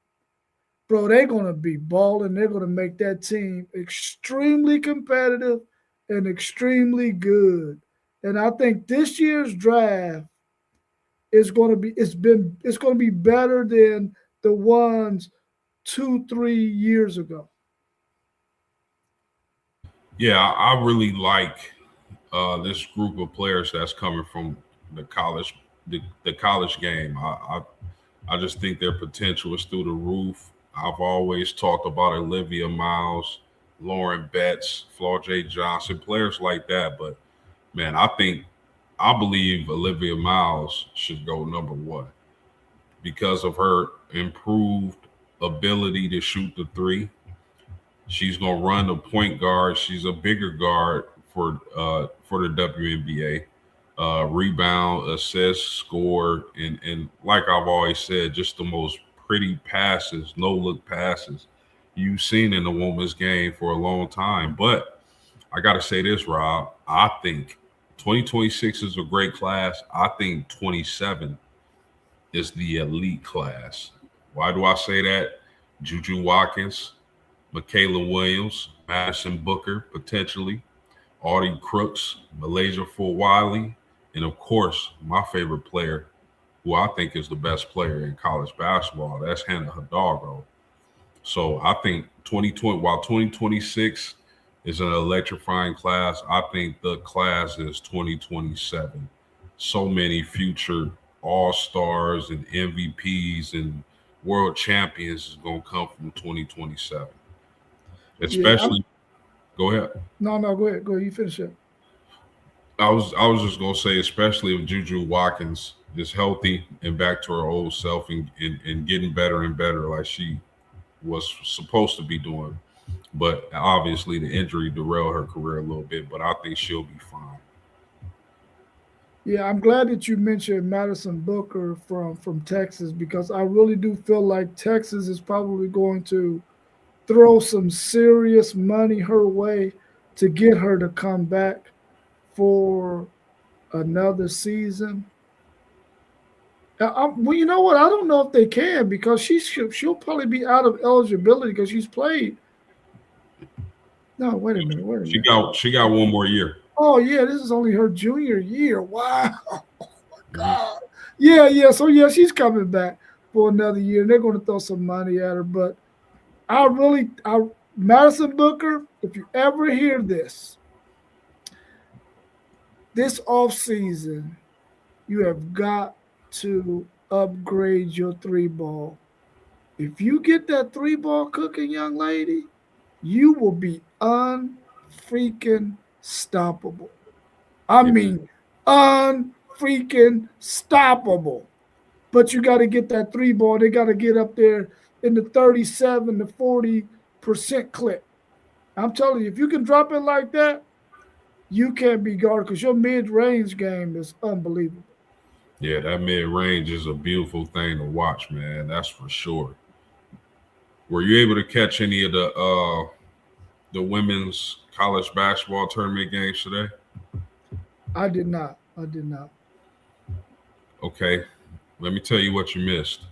bro, they're going to be balling. They're going to make that team extremely competitive and extremely good. And I think this year's draft is going to be it's going to be better than the ones 2 3 years ago. Yeah, I really like this group of players that's coming from the college, the college game. I just think their potential is through the roof. I've always talked about Olivia Miles, Lauren Betts, Flaw J. Johnson, players like that. But man, I believe Olivia Miles should go number one because of her improved ability to shoot the three. She's gonna run the point guard. She's a bigger guard for the WNBA. Rebound, assist, score, and like I've always said, just the most pretty passes, no look passes you've seen in the women's game for a long time. But I got to say this, Rob. I think 2026 is a great class. I think 27 is the elite class. Why do I say that? Juju Watkins, Michaela Williams, Madison Booker, potentially, Audie Crooks, Malaysia Wiley, and of course, my favorite player, who I think is the best player in college basketball, that's Hannah Hidalgo. So I think 2020, while 2026 is an electrifying class, I think the class is 2027. So many future all stars and MVPs and world champions is going to come from 2027. Yeah, I'm, Especially, go ahead. no, no, go ahead, go ahead, you finish it. I was just gonna say, especially if Juju Watkins is healthy and back to her old self and getting better and better like she was supposed to be doing. But obviously the injury derailed her career a little bit, but I think she'll be fine. Yeah, I'm glad that you mentioned Madison Booker from Texas because I really do feel like Texas is probably going to throw some serious money her way to get her to come back for another season. Well, you know what? I don't know if they can because she'll probably be out of eligibility because she's played. No, wait a minute, wait a She minute. got she got one more year. Oh yeah, this is only her junior year. Wow. Mhm. God. Yeah, yeah. So yeah, she's coming back for another year. And they're going to throw some money at her. But I Madison Booker, if you ever hear this off season, you have got to upgrade your three ball. If you get that three ball cooking, young lady, you will be unfreaking stoppable. I Yeah, mean, unfreaking stoppable. But you got to get that three ball. They got to get up there in the 37 to 40% clip. I'm telling you, if you can drop it like that, you can't be guarded because your mid range game is unbelievable. yeah, that mid range is a beautiful thing to watch, man. That's for sure. Were you able to catch any of the women's college basketball tournament games today? I did not. I did not. Okay, let me tell you what you missed.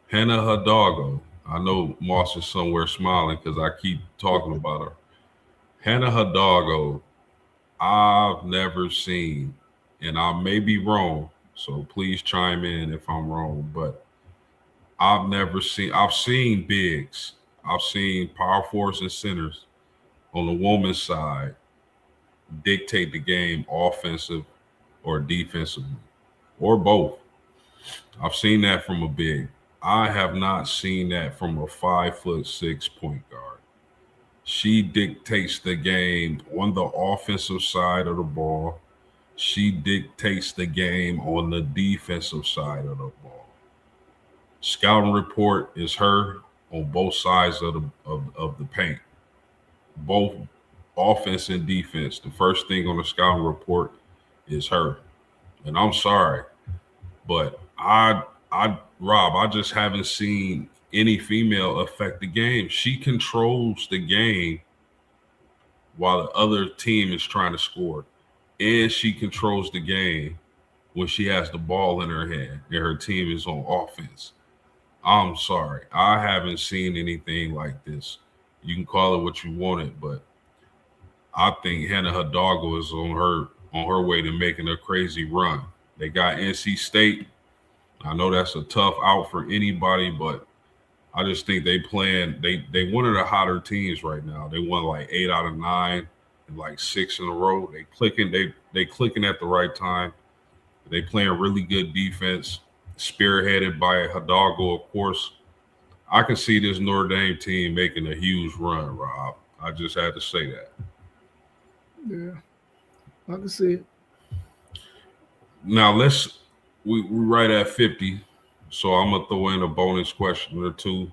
Hannah Hidalgo. I know Moss is somewhere smiling because I keep talking about her. Hannah Hidalgo, I've never seen, and I may be wrong, so please chime in if I'm wrong, but I've seen bigs, I've seen power forwards and centers on the woman's side dictate the game offensive or defensively or both. I've seen that from a big. I have not seen that from a 5'6" point guard. She dictates the game on the offensive side of the ball. She dictates the game on the defensive side of the ball. Scouting report is her on both sides of the paint, both offense and defense. The first thing on the scouting report is her. And I'm sorry, but Rob, I just haven't seen any female affect the game. She controls the game while the other team is trying to score. And she controls the game when she has the ball in her hand and her team is on offense. I'm sorry. I haven't seen anything like this. You can call it what you want it, but I think Hannah Hidalgo is on her. on her way to making a crazy run. They got NC State. I know that's a tough out for anybody, but I just think they one of the hotter teams right now. They won like 8 out of 9 and like 6 in a row. They clicking at the right time. They playing really good defense, spearheaded by Hidalgo, of course. I can see this Notre Dame team making a huge run, Rob. I just had to say that. Yeah, I can see it. Now we right at 50, so I'm gonna throw in a bonus question or two.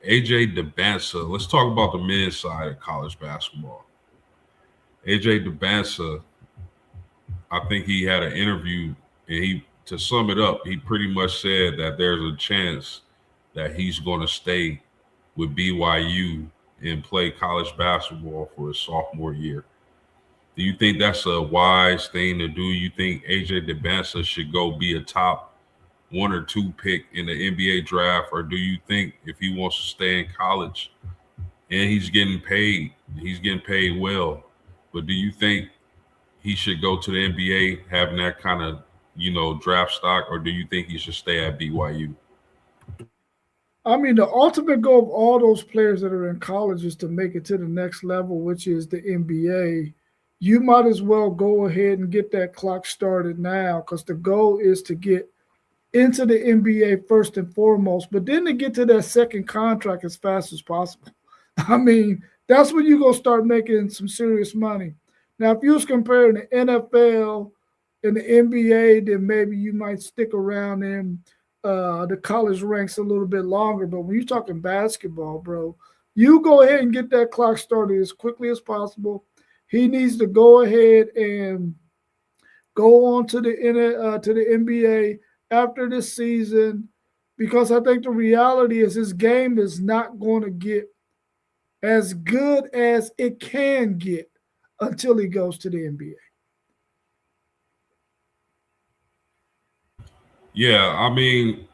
AJ DeBansa. Let's talk about the men's side of college basketball. AJ DeBansa, I think he had an interview, and to sum it up, he pretty much said that there's a chance that he's going to stay with BYU and play college basketball for his sophomore year. Do you think that's a wise thing to do? You think AJ DeBansa should go be a top 1 or 2 pick in the NBA draft, or do you think if he wants to stay in college and he's getting paid well, but do you think he should go to the NBA having that kind of draft stock, or do you think he should stay at BYU? I mean, the ultimate goal of all those players that are in college is to make it to the next level, which is the NBA. You might as well go ahead and get that clock started now because the goal is to get into the NBA first and foremost, but then to get to that second contract as fast as possible. I mean, that's when you're going to start making some serious money. Now, if you was comparing the NFL and the NBA, then maybe you might stick around in the college ranks a little bit longer. But when you're talking basketball, bro, you go ahead and get that clock started as quickly as possible. He needs to go ahead and go on to the NBA after this season because I think the reality is his game is not going to get as good as it can get until he goes to the NBA. Yeah, I mean,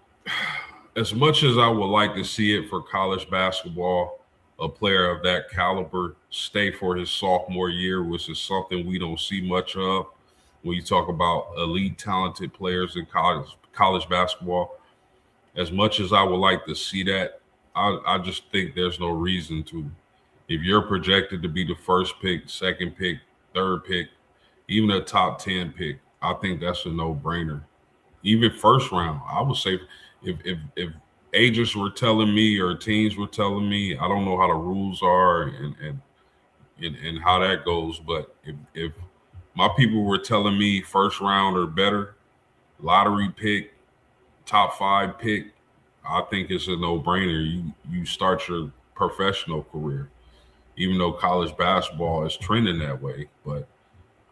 as much as I would like to see it for college basketball, a player of that caliber stay for his sophomore year, which is something we don't see much of when you talk about elite talented players in college basketball. As much as I would like to see that, I just think there's no reason to. If you're projected to be the first pick, second pick, third pick, even a top 10 pick, I think that's a no brainer. Even first round, I would say if agents were telling me or teams were telling me, I don't know how the rules are and how that goes, but if my people were telling me first round or better, lottery pick, top 5 pick, I think it's a no brainer. You start your professional career, even though college basketball is trending that way. But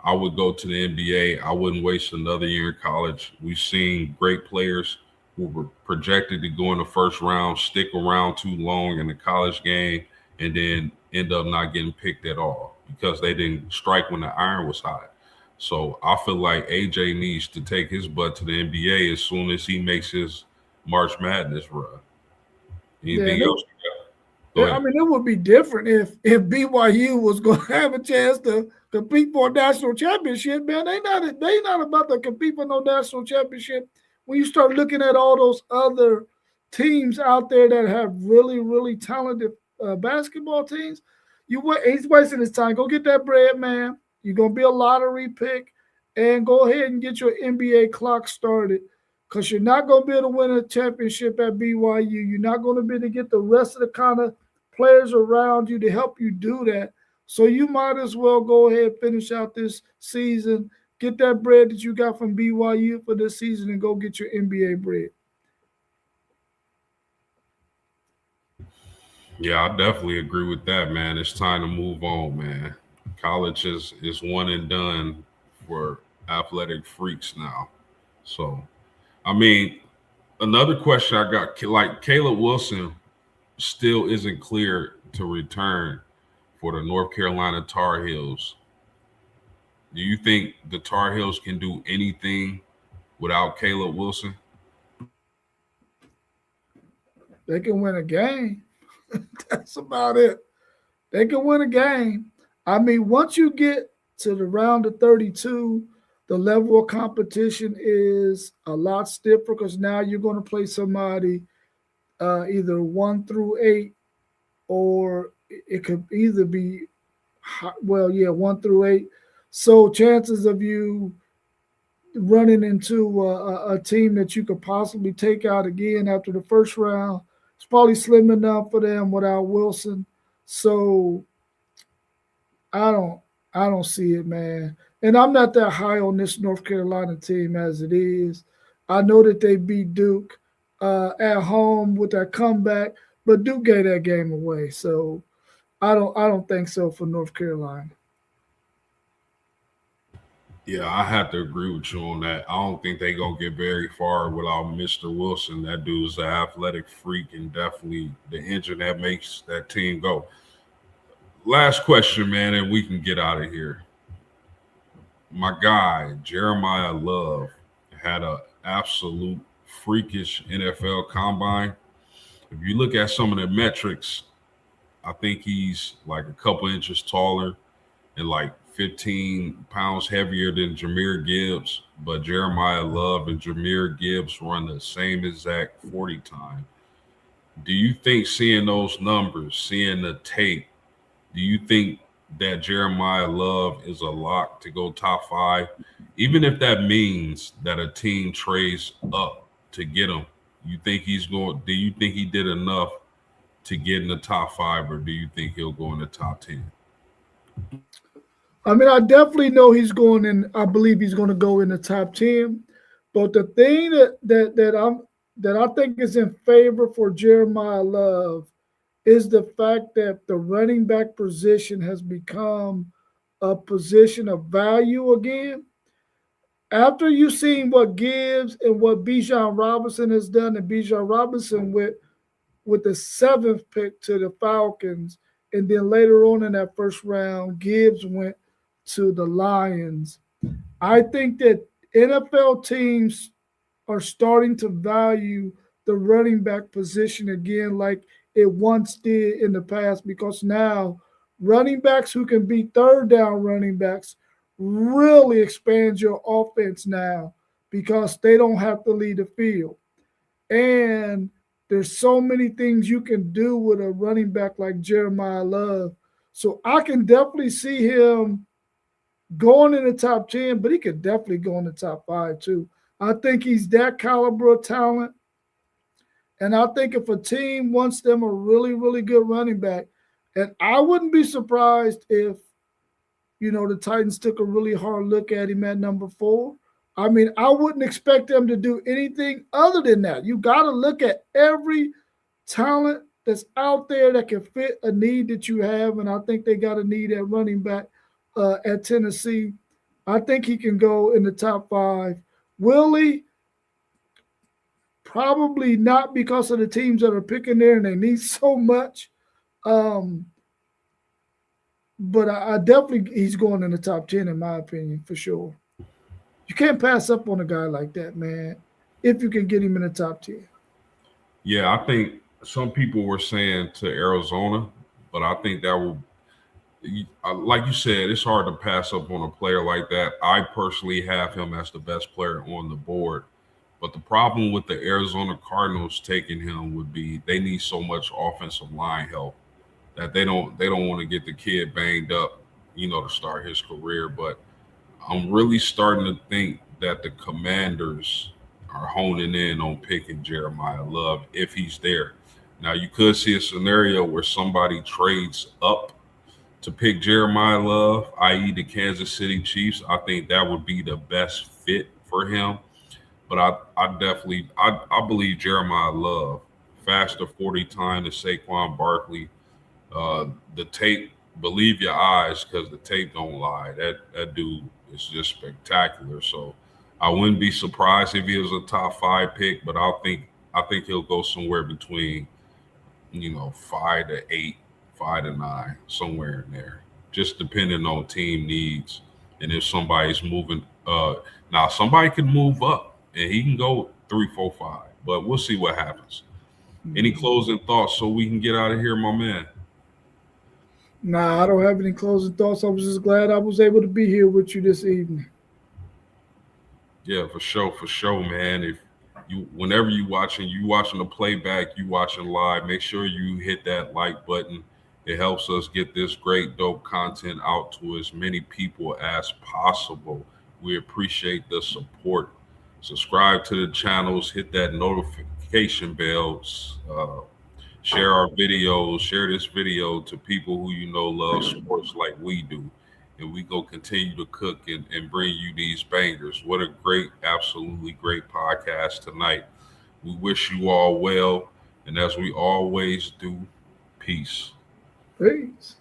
I would go to the NBA. I wouldn't waste another year in college. We've seen great players who were projected to go in the first round, stick around too long in the college game, and then end up not getting picked at all because they didn't strike when the iron was hot. So I feel like AJ needs to take his butt to the NBA as soon as he makes his March Madness run. Yeah, Anything else? Go I ahead. mean, it would be different if BYU was going to have a chance to compete for a national championship. Man, they not about to compete for no national championship. When you start looking at all those other teams out there that have really talented basketball teams, he's wasting his time. Go get that bread, man. You're gonna be a lottery pick, and go ahead and get your NBA clock started because you're not going to be able to win a championship at BYU. You're not going to be able to get the rest of the kind of players around you to help you do that. So you might as well go ahead and finish out this season, get that bread that you got from BYU for this season, and go get your NBA bread. Yeah, I definitely agree with that, man. It's time to move on, man. College is one and done for athletic freaks now. So, I mean, another question I got, like Caleb Wilson still isn't clear to return for the North Carolina Tar Heels. Do you think the Tar Heels can do anything without Caleb Wilson? They can win a game. That's about it. They can win a game. I mean, once you get to the round of 32, the level of competition is a lot stiffer because now you're going to play somebody either 1 through 8, or it could either be, well, yeah, 1 through 8. So chances of you running into a team that you could possibly take out again after the first round, it's probably slim enough for them without Wilson. So I don't I don't see it, man. And I'm not that high on this North Carolina team as it is. I know that they beat Duke at home with that comeback, but Duke gave that game away. So I don't think so for North Carolina. Yeah, I have to agree with you on that. I don't think they gonna get very far without Mr. Wilson. That dude's an athletic freak and definitely the engine that makes that team go. Last question, man, and we can get out of here. My guy Jeremiah Love had a absolute freakish NFL combine. If you look at some of the metrics, I think he's like a couple inches taller and like 15 pounds heavier than Jameer Gibbs. But Jeremiah Love and Jameer Gibbs run the same exact 40 time. Do you think seeing those numbers, seeing the tape, do you think that Jeremiah Love is a lock to go top five? Even if that means that a team trades up to get him, you think he's going, do you think he did enough to get in the top five, or do you think he'll go in the top 10? I mean, I definitely know he's going in. I believe he's going to go in the top 10. But the thing that I think is in favor for Jeremiah Love is the fact that the running back position has become a position of value again. After you've seen what Gibbs and what Bijan Robinson has done, and Bijan Robinson with the seventh pick to the Falcons, and then later on in that first round, Gibbs went to the Lions. I think that NFL teams are starting to value the running back position again, like it once did in the past, because now running backs who can be third down running backs really expands your offense now because they don't have to lead the field. And there's so many things you can do with a running back like Jeremiah Love. So I can definitely see him going in the top 10, but he could definitely go in the top five too. I think he's that caliber of talent. And I think if a team wants them a really, really good running back, and I wouldn't be surprised if, the Titans took a really hard look at him at number 4. I mean, I wouldn't expect them to do anything other than that. You got to look at every talent that's out there that can fit a need that you have. And I think they got a need at running back at Tennessee. I think he can go in the top 5. Will he? Probably not, because of the teams that are picking there and they need so much. Um, but I definitely, he's going in the top 10 in my opinion, for sure. You can't pass up on a guy like that, man, if you can get him in the top 10. Yeah, I think some people were saying to Arizona, but I think that will, like you said, it's hard to pass up on a player like that. I personally have him as the best player on the board. But the problem with the Arizona Cardinals taking him would be they need so much offensive line help that they don't want to get the kid banged up, to start his career. But I'm really starting to think that the Commanders are honing in on picking Jeremiah Love if he's there. Now you could see a scenario where somebody trades up to pick Jeremiah Love, i.e., the Kansas City Chiefs. I think that would be the best fit for him. But I definitely I believe Jeremiah Love, faster 40 time to Saquon Barkley. The tape, believe your eyes, because the tape don't lie. That dude is just spectacular. So I wouldn't be surprised if he was a top 5 pick, but I think he'll go somewhere between 5 to 8, 5 to 9, somewhere in there, just depending on team needs and if somebody's moving. Now somebody can move up and he can go 3, 4, 5, but we'll see what happens. Any closing thoughts so we can get out of here, my man? Nah, I don't have any closing thoughts. I was just glad I was able to be here with you this evening. Yeah, for sure, man. If whenever you watching the playback, you watching live, make sure you hit that like button. It helps us get this great, dope content out to as many people as possible. We appreciate the support. Subscribe to the channels, hit that notification bells. Share our videos, share this video to people who you know love sports like we do. And we go continue to cook and bring you these bangers. What a great, absolutely great podcast tonight. We wish you all well. And as we always do, peace. Peace.